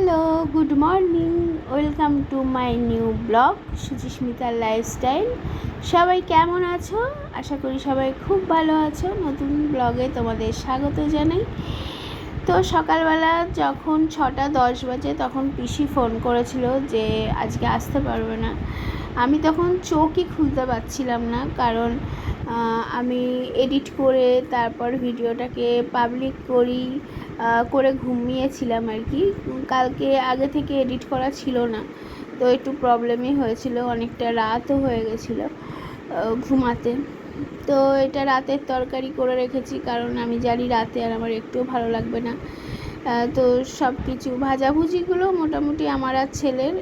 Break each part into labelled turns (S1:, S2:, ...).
S1: Hello, good morning. Welcome to my new blog সুচিস্মিতার lifestyle. সবাই কেমন আছো? আশা করি সবাই খুব ভালো আছো। নতুন ব্লগে তোমাদের স্বাগত জানাই। তো সকালবেলা যখন 6:10 বাজে তখন পিসি ফোন করেছিল যে আজকে আসতে পারবে না। আমি তখন চোখই খুলতে পারছিলাম না, কারণ আমি এডিট করে তারপর ভিডিওটাকে পাবলিক করে ঘুমিয়েছিলাম আর কি। কালকে আগে থেকে এডিট করা ছিল না, তো একটু প্রবলেমই হয়েছিল, অনেকটা রাতও হয়ে গেছিলো ঘুমাতে। তো এটা রাতের তরকারি করে রেখেছি, কারণ আমি জানি রাতে আর আমার একটুও ভালো লাগবে না। তো সব কিছু ভাজাভুজিগুলো মোটামুটি আমার আর ছেলের,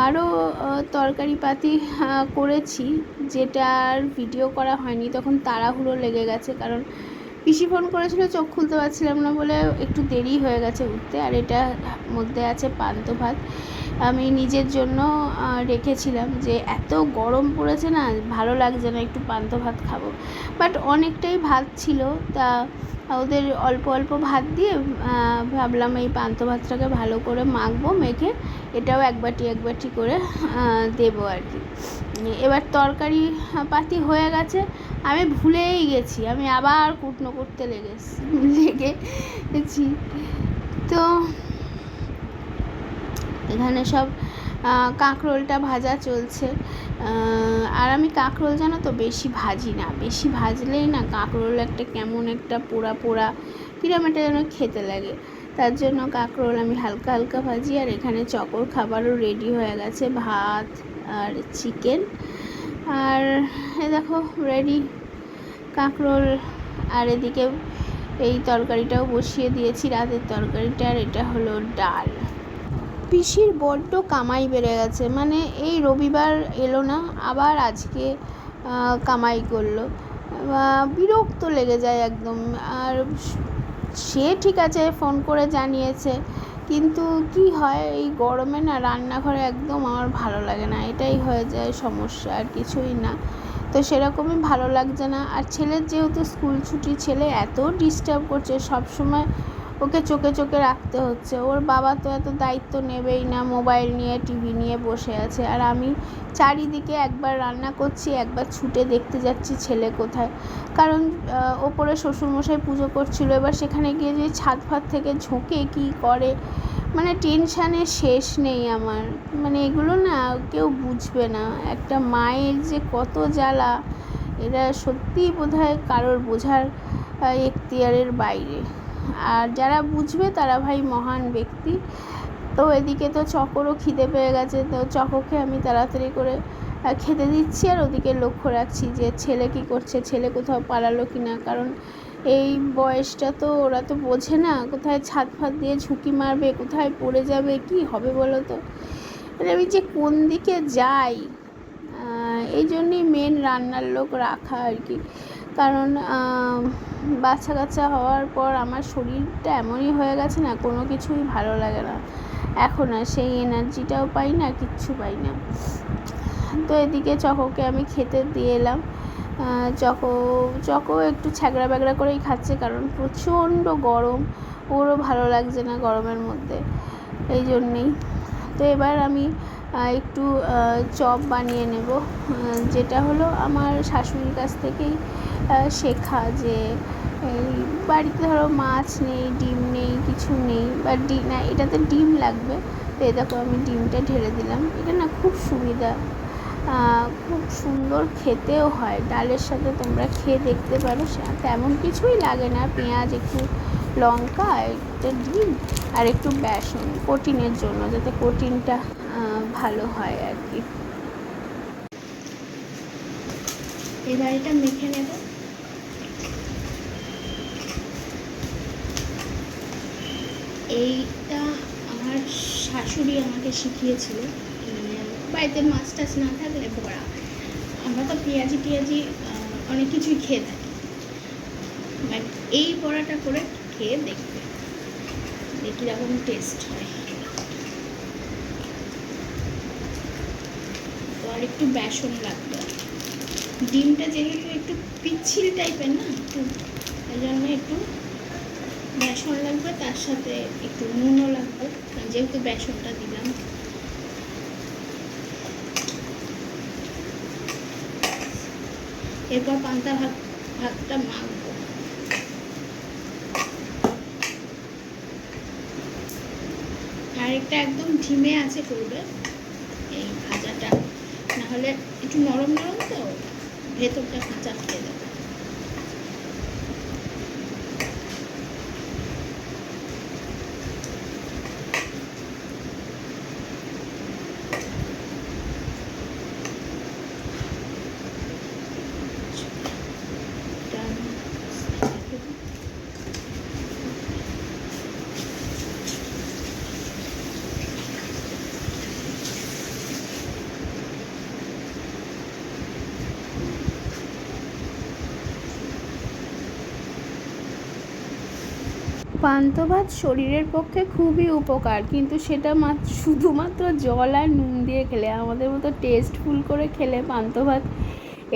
S1: আরও তরকারিপাতি করেছি, যেটার ভিডিও করা হয়নি। তখন তাড়াহুড়ো লেগে গেছে, কারণ পিসি ফোন করেছিল, চোখ খুলতে পারছিলাম না বলে একটু দেরি হয়ে গেছে উঠতে। আর এটা মধ্যে আছে পান্তা ভাত, আমি নিজের জন্য রেখেছিলাম, যে এত গরম পড়েছে না, ভালো লাগছে না, একটু পান্তা ভাত খাবো। বাট অনেকটাই ভাত ছিল, তা ওদের অল্প অল্প ভাত দিয়ে ভাবলাম এই পান্তা ভাতটাকে ভালো করে মাখবো, মেখে এটাও এক বাটি করে দেবো আর কি। এবার তরকারি পাতি হয়ে গেছে, আমি ভুলেই গেছি, আমি আবার কুটনো করতে লেগেছি। তো এখানে সব কাঁকরোলটা ভাজা চলছে। আর আমি কাঁকরোল জানো তো বেশি ভাজি না, বেশি ভাজলেই না কাঁকরোল একটা কেমন একটা পোড়া পোড়া কিরম একটা যেন খেতে লাগে। তার জন্য কাঁকরোল আমি হালকা হালকা ভাজি। আর এখানে চকর খাবারও রেডি হয়ে গেছে, ভাত আর চিকেন। আর এ দেখো রেডি কাঁকরোল। আর এদিকে এই তরকারিটাও বসিয়ে দিয়েছি, রাতের তরকারিটা। আর এটা হলো ডাল। পিসির বড্ড কামাই বেড়ে গেছে, মানে এই রবিবার এলো না, আবার আজকে কামাই করলো। বিরক্ত লেগে যায় একদম। আর সে ঠিক আছে ফোন করে জানিয়েছে, কিন্তু কি হয় এই গরমে না রান্নাঘরে একদম আমার ভালো লাগে না, এটাই হয়ে যায় সমস্যা, আর কিছুই না। তো সেরকমই ভালো লাগছে না। আর ছেলের যেহেতু স্কুল ছুটি, ছেলে এত ডিস্টার্ব করছে, সব সময় ওকে চোখে চোখে রাখতে হচ্ছে। ওর বাবা তো এত দায়িত্ব নেবেই না, মোবাইল নিয়ে টিভি নিয়ে বসে আছে। আর আমি চারিদিকে একবার রান্না করছি, একবার ছুটে দেখতে যাচ্ছি ছেলে কোথায়। কারণ ওপরে শ্বশুরমশাই পুজো করছিল, এবার সেখানে গিয়ে যে ছাদ ফাদ থেকে ঝোঁকে কী করে, মানে টেনশানের শেষ নেই আমার। মানে এগুলো না কেউ বুঝবে না, একটা মায়ের যে কত জ্বালা, এরা সত্যিই বোধহয় কারোর বোঝার এখতিয়ারের বাইরে। আর যারা বুঝবে তারা ভাই মহান ব্যক্তি। তো এদিকে তো চকরও খিদে পেয়ে গেছে, তো চককে আমি তাড়াতাড়ি করে খেতে দিচ্ছি। আর ওদিকে লক্ষ্য রাখছি যে ছেলে কী করছে, ছেলে কোথাও পালালো কি না, কারণ এই বয়সটা তো ওরা তো বোঝে না, কোথায় ছাদ ফাদ দিয়ে ঝুঁকি মারবে, কোথায় পড়ে যাবে, কি হবে বলো তো। আমি যে কোন দিকে যাই, এই জন্যই মেন রান্নার লোক রাখা আর কি। কারণ বাচ্চা কাচ্চা হওয়ার পর আমার শরীরটা এমনই হয়ে গেছে না, কোনো কিছুই ভালো লাগে না এখন, আর সেই এনার্জিটাও পাই না, কিচ্ছু পাই না। তো এদিকে চকোকে আমি খেতে দিয়ে এলাম। চকো একটু ছ্যাগড়া ব্যাগড়া করেই খাচ্ছে, কারণ প্রচণ্ড গরম, ওরও ভালো লাগছে না গরমের মধ্যে, এই জন্যেই। তো এবার আমি একটু চপ বানিয়ে নেব, যেটা হলো আমার শাশুড়ির কাছ থেকেই শেখা। যে এই বাড়িতে ধরো মাছ নেই, ডিম নেই, কিছু নেই, বা না এটাতে ডিম লাগবে, তো এই দেখো আমি ডিমটা ঢেলে দিলাম। এটা না খুব সুবিধা, খুব সুন্দর খেতেও হয়, ডালের সাথে তোমরা খেয়ে দেখতে পারো। তেমন কিছুই লাগে না, পেঁয়াজ, একটু লঙ্কা, একটা ডিম আর একটু বেসন, প্রোটিনের জন্য, যাতে প্রোটিনটা ভালো হয় আর কি। এবার এটা মেখে নেব। এইটা আমার শাশুড়ি আমাকে শিখিয়েছিল, বাড়িতে মাছ টাছ না থাকলে বড়া, আমরা তো পেঁয়াজি অনেক কিছুই খেয়ে থাকি, বাট এই বড়াটা করে খেয়ে দেখবে, দেখি রকম টেস্ট হয়। তো আর একটু বেসন লাগবে, ডিমটা যেহেতু একটু পিচ্ছিল টাইপের না, একটু এই জন্য একটু বেসন লাগবে, তার সাথে একটু নুনও লাগবে, যেহেতু বেসনটা দিলাম। এরপর পান্তা ভাতটা মাখবো। আর একটা একদম ধিমে আছে করবে এই ভাজাটা, নাহলে একটু নরম নরম তো ভেতরটা কাঁচা খেয়ে দেবে। পান্তা ভাত শরীরের পক্ষে খুবই উপকার, কিন্তু সেটা শুধুমাত্র জল আর নুন দিয়ে খেলে, আমাদের মতো টেস্টফুল করে খেলে পান্তা ভাত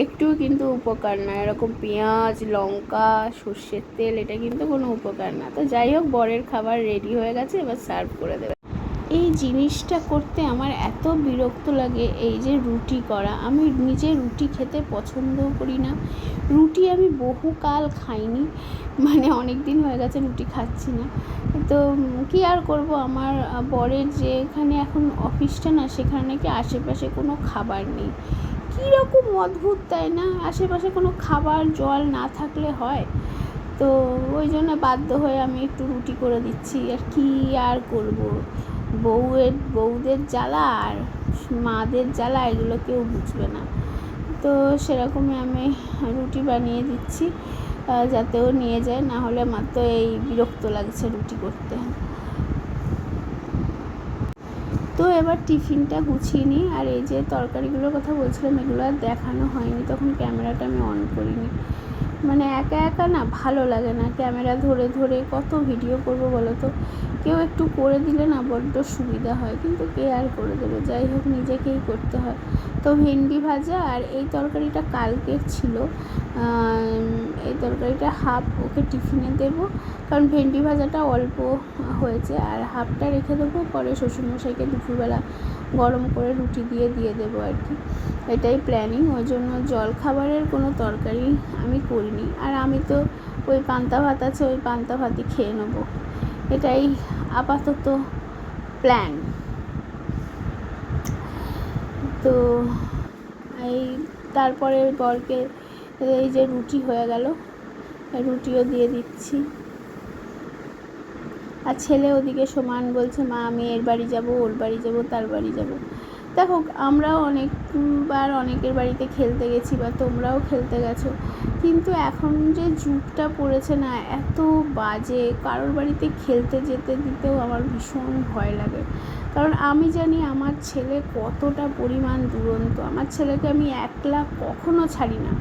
S1: একটুও কিন্তু উপকার না। এরকম পেঁয়াজ, লঙ্কা, সর্ষের তেল, এটা কিন্তু কোনো উপকার না। তো যাই হোক, বরের খাবার রেডি হয়ে গেছে, এবার সার্ভ করে দেবে। এই জিনিসটা করতে আমার এত বিরক্ত লাগে, এই যে রুটি করা। আমি নিজে রুটি খেতে পছন্দও করি না, রুটি আমি বহুকাল খাইনি, মানে অনেক দিন হয়ে গেছে রুটি খাচ্ছি না। তো কী আর করব, আমার বরের যে এখানে এখন অফিসটা না, সেখানে নাকি আশেপাশে কোনো খাবার নেই। কীরকম অদ্ভুত, তাই না? আশেপাশে কোনো খাবার জল না থাকলে হয়? তো ওই জন্য বাধ্য হয়ে আমি একটু রুটি করে দিচ্ছি। আর কী আর করব, বউদের জ্বালা আর মাদের জ্বালা এগুলো কেউ বুঝবে না। তো সেরকমই আমি রুটি বানিয়ে দিচ্ছি, যাতে ও নিয়ে যায়, না হলে আমার তো এই বিরক্ত লাগছে রুটি করতে। তো এবার টিফিনটা গুছিয়ে নিই। আর এই যে তরকারিগুলোর কথা বলছিলাম, এগুলো আর দেখানো হয়নি, তখন ক্যামেরাটা আমি অন করিনি। মানে একা একা না ভালো লাগে না, ক্যামেরা ধরে ধরে কত ভিডিও করবো বলো তো। কেউ একটু করে দিলে না বড্ড সুবিধা হয়, কিন্তু কে আর করে দেবে, যাই হোক নিজেকেই করতে হয়। তো ভেন্ডি ভাজা, আর এই তরকারিটা কালকের ছিল, এই তরকারিটা হাফ ওকে টিফিনে দেবো, কারণ ভেন্ডি ভাজাটা অল্প হয়েছে, আর হাফটা রেখে দেবো, পরে শ্বশুরমশাইকে দুপুরবেলা গরম করে রুটি দিয়ে দেবো আর কি। এটাই প্ল্যানিং। ওই জন্য জলখাবারের কোনো তরকারি আমি করিনি। আর আমি তো ওই পান্তা ভাত আছে, ওই পান্তা ভাতই খেয়ে নেবো, এটাই আপাতত প্ল্যান। তো এই তারপরে বরকে এই যে রুটি হয়ে গেল, রুটিও দিয়ে দিচ্ছি। আর ছেলে ওদিকে সমান বলছে, মা আমি এর বাড়ি যাব, ওর বাড়ি যাব, তার বাড়ি যাব। দেখো, আমরাও অনেকবার অনেকের বাড়িতে খেলতে গেছি, বা তোমরাও খেলতে গেছো, কিন্তু এখন যে যুগটা পড়েছে না, এত বাজে, কারোর বাড়িতে খেলতে যেতে দিতেও আমার ভীষণ ভয় লাগে। কারণ আমি জানি আমার ছেলে কতটা পরিমাণ দুরন্ত। আমার ছেলেকে আমি একলা কখনো ছাড়ি না,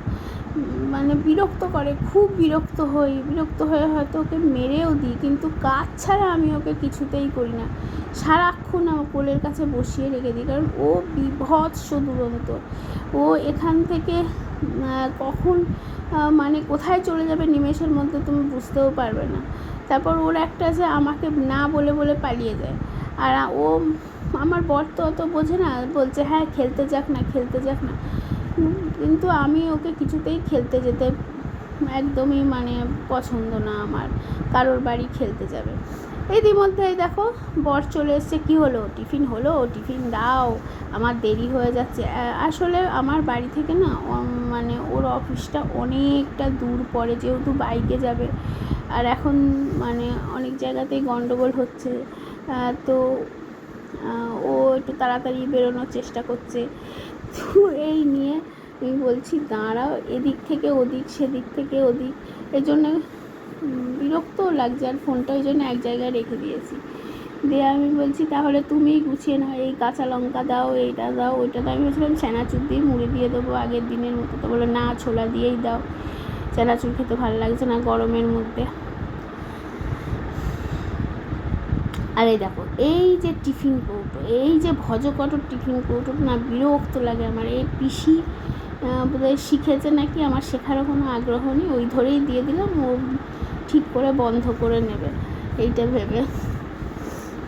S1: মানে বিরক্ত করে, খুব বিরক্ত হয়ে হয়তো ওকে মেরেও দিই, কিন্তু কাজ ছাড়া আমি ওকে কিছুতেই করি না। সারাক্ষণ আমার কোলের কাছে বসিয়ে রেখে দিই, কারণ ও বিভৎস দুরন্ত। ও এখান থেকে কখন মানে কোথায় চলে যাবে নিমেষের মধ্যে তুমি বুঝতেও পারবে না। তারপর ওর একটা যে আমাকে না বলে বলে পালিয়ে যায়। আর ও, আমার বর তো অত বোঝে না, বলছে হ্যাঁ খেলতে যাক না, কিন্তু আমি ওকে কিছুতেই খেলতে যেতে একদমই মানে পছন্দ না আমার, কারোর বাড়ি খেলতে যাবে। ইতিমধ্যেই দেখো বর চলে এসছে। কী হলো, টিফিন হলো? টিফিন দাও, আমার দেরি হয়ে যাচ্ছে। আসলে আমার বাড়ি থেকে না মানে ওর অফিসটা অনেকটা দূর পড়ে, যেহেতু বাইকে যাবে, আর এখন মানে অনেক জায়গাতেই গন্ডগোল হচ্ছে, তো ও একটু তাড়াতাড়ি বেরোনোর চেষ্টা করছে। তো এই নিয়ে আমি বলছি দাঁড়াও, এদিক থেকে ওদিক, সেদিক থেকে ওদিক, এই জন্য বিরক্তও লাগছে। আর ফোনটা ওই জন্য এক জায়গায় রেখে দিয়েছি, দিয়ে আমি বলছি তাহলে তুমিই গুছিয়ে নাও, এই কাঁচা লঙ্কা দাও, এইটা দাও, ওইটা দাও। আমি বলছিলাম চানাচুর দিয়ে মুড়ি দিয়ে দেবো আগের দিনের মতো, তো বলো না ছোলা দিয়েই দাও, চানাচুর খেতে ভালো লাগছে না গরমের মধ্যে। আর এই দেখো, এই যে টিফিন কৌটো, এই যে ভজকটর টিফিন কৌটো না, বিরক্ত লাগে আমার। এই পিসি বোধহয় শিখেছে নাকি, আমার শেখারও কোনো আগ্রহ নেই, ওই ধরেই দিয়ে দিলাম, ও ঠিক করে বন্ধ করে নেবে এইটা ভেবে।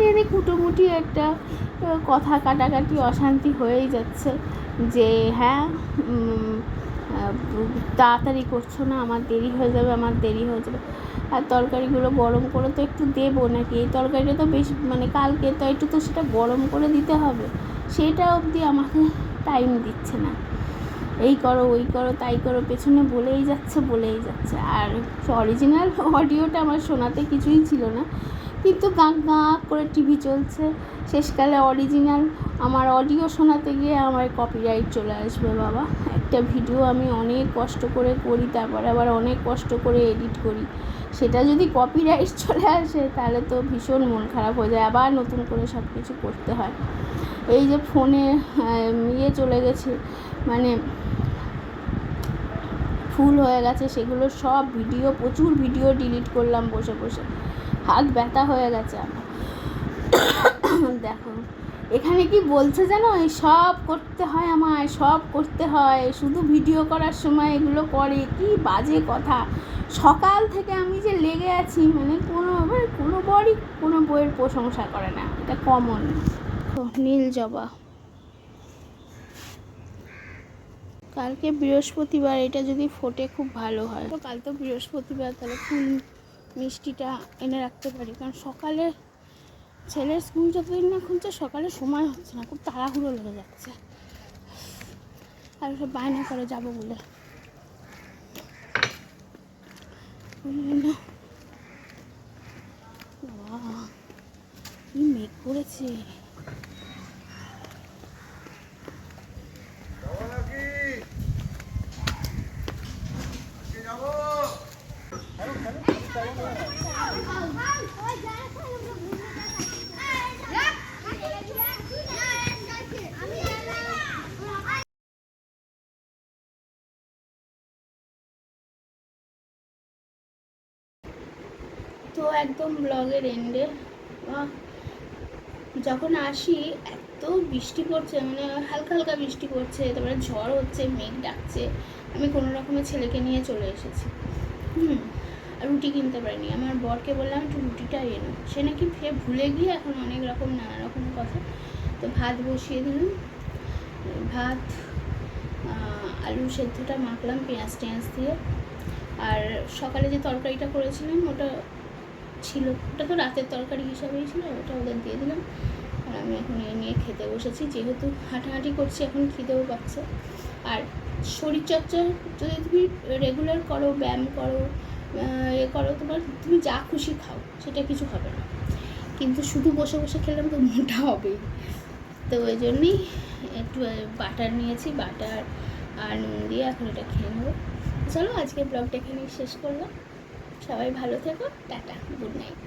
S1: এর কুটোমুটি একটা কথা কাটাকাটি অশান্তি হয়েই যাচ্ছে যে হ্যাঁ তাড়াতাড়ি করছো না, আমার দেরি হয়ে যাবে, আমার দেরি হয়ে যাবে। আর তরকারিগুলো গরম করে তো একটু দেবো নাকি, এই তরকারিটা তো বেশি মানে কালকে তো একটু তো সেটা গরম করে দিতে হবে, সেটা অবধি আমাকে টাইম দিচ্ছে না। এই করো ওই করো তাই করো, পেছনে বলেই যাচ্ছে। আর অরিজিনাল অডিওটা আমার শোনাতে কিছুই ছিল না, কিন্তু গাঁ গাঁ করে টিভি চলছে। শেষকালে অরিজিনাল আমার অডিও শোনাতে গিয়ে আমার কপিরাইট চলে আসবে বাবা। একটা ভিডিও আমি অনেক কষ্ট করে করি, তারপরে আবার অনেক কষ্ট করে এডিট করি, সেটা যদি কপিরাইট চলে আসে তাহলে তো ভীষণ মন খারাপ হয়ে যায়, আবার নতুন করে সব কিছু করতে হয়। এই যে ফোনে চলে গেছে, মানে ফুল হয়ে গেছে, সেগুলো সব ভিডিও, প্রচুর ভিডিও ডিলিট করলাম বসে বসে, হাত ব্যথা হয়ে গেছে আমার। দেখো এখানে কি বলছে জানো, এই সব করতে হয়, আমায় সব করতে হয়, শুধু ভিডিও করার সময় এগুলো করে, কি বাজে কথা। সকাল থেকে আমি যে লেগে আছি, মানে কোনো বরই কোনো বইয়ের প্রশংসা করে না, এটা কমন। নীল জবা, কালকে বৃহস্পতিবার, এটা যদি ফোটে খুব ভালো হয়। তো কাল তো বৃহস্পতিবার, তাহলে ফুল মিষ্টিটা এনে রাখতে পারি, কারণ সকালে ছেলের স্কুল যতদিন না খুলছে সকালে সময় হচ্ছে না, খুব তাড়াহুড়ো লেগে যাচ্ছে, আর সব বায়না করে যাবো বলে। কি মেঘ করেছে। তো একদম ব্লগের এন্ডে যখন আসি এত বৃষ্টি পড়ছে, মানে হালকা হালকা বৃষ্টি পড়ছে, তারপরে ঝড় হচ্ছে, মেঘ ডাকছে। আমি কোনো রকমে ছেলেকে নিয়ে চলে এসেছি। রুটি কিনতে পারিনি, আমার বরকে বললাম একটু রুটিটা এনো, সে নাকি ভুলে গিয়ে এখন অনেক রকম নানা রকম কথা। তো ভাত বসিয়ে দিলাম, ভাত আলু সেদ্ধটা মাখলাম পেঁয়াজ টেঁয়াজ দিয়ে, আর সকালে যে তরকারিটা করেছিলাম ওটা ছিল, ওটা তো রাতের তরকারি হিসাবেই ছিল, ওটা ওদের দিয়ে দিলাম। আর আমি এখন নিয়ে খেতে বসেছি, যেহেতু হাঁটাহাঁটি করছি এখন খিদেও পাচ্ছে। আর শরীরচর্চা যদি তুমি রেগুলার করো, ব্যায়াম করো, করো, তুমি যা খুশি খাও, সেটা কিছু হবে না, কিন্তু শুধু বসে বসে খেলাম তো মোটা হবেই। তো ওই জন্যই একটু বাটার নিয়েছি, বাটার আর নুন দিয়ে এখন এটা খেয়ে নেবো। চলো আজকে ব্লগটা এখানেই শেষ করলাম, সবাই ভালো থেকো, টাটা, গুড নাইট।